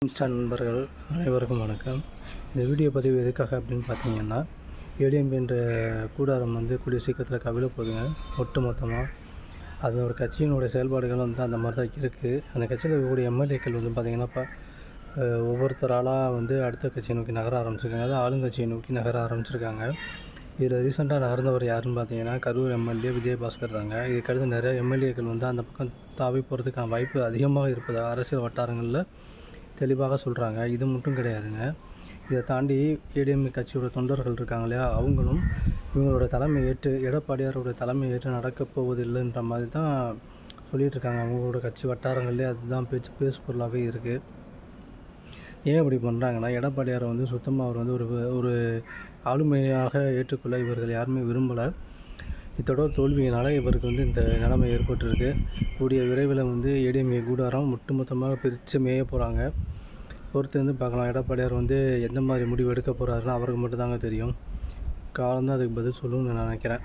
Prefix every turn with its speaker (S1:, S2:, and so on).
S1: Insta நண்பர்கள் அனைவருக்கும் வணக்கம். இந்த வீடியோ பதிவு எதுக்காக அப்படின்னு பார்த்தீங்கன்னா, ஏடிஎம்கேன்ற கூடாரம் கூடிய சீக்கிரத்தில் கவிழ போகுதுங்க. ஒட்டு மொத்தமாக அது ஒரு கட்சியினுடைய செயல்பாடுகள் அந்த மாதிரி தான் இருக்குது. அந்த கட்சியில் இருக்கக்கூடிய எம்எல்ஏக்கள் பார்த்திங்கன்னா இப்போ ஒவ்வொருத்தராலாக அடுத்த கட்சியை நோக்கி நகர ஆரம்பிச்சிருக்காங்க. அதாவது ஆளுங்கட்சியை நோக்கி நகர ஆரம்பிச்சிருக்காங்க. இதில் ரீசெண்டாக நகர்ந்தவர் யாருன்னு பார்த்தீங்கன்னா, கரூர் எம்எல்ஏ விஜயபாஸ்கர் தாங்க. இதுக்கடுத்து நிறைய எம்எல்ஏக்கள் அந்த பக்கம் தாவி போகிறதுக்கான வாய்ப்பு அதிகமாக இருப்பதாக அரசியல் வட்டாரங்களில் தெளிவாக சொல்கிறாங்க. இது மட்டும் கிடையாதுங்க. இதை தாண்டி ஏடிஎம்கே கட்சியோட தொண்டர்கள் இருக்காங்க இல்லையா, அவங்களும் இவங்களோட தலைமை ஏற்று எடப்பாடியாரோட தலைமை ஏற்று நடக்கப் போவதில்லைன்ற மாதிரி தான் சொல்லிகிட்டு இருக்காங்க. அவங்களோட கட்சி வட்டாரங்கள்லேயே அதுதான் பேசு பொருளாகவே இருக்குது. ஏன் அப்படி பண்ணுறாங்கன்னா, எடப்பாடியாரை சுத்தமாக அவர் ஒரு ஆளுமையாக ஏற்றுக்கொள்ள இவர்கள் யாருமே விரும்பலை. இத்தொடர் தோல்வியினால் இவருக்கு இந்த நிலைமை ஏற்பட்டிருக்கு. கூடிய விரைவில் ஏடிஎம்கே கூடாரம் ஒட்டுமொத்தமாக பிரித்து மேய போகிறாங்க. பொறுத்து பார்க்கலாம். எடப்பாடியார் எந்த மாதிரி முடிவு எடுக்க போகிறாருன்னு அவருக்கு மட்டும் தாங்க தெரியும். காலம் தான் அதுக்கு பதில் சொல்லுன்னு நான் நினைக்கிறேன்.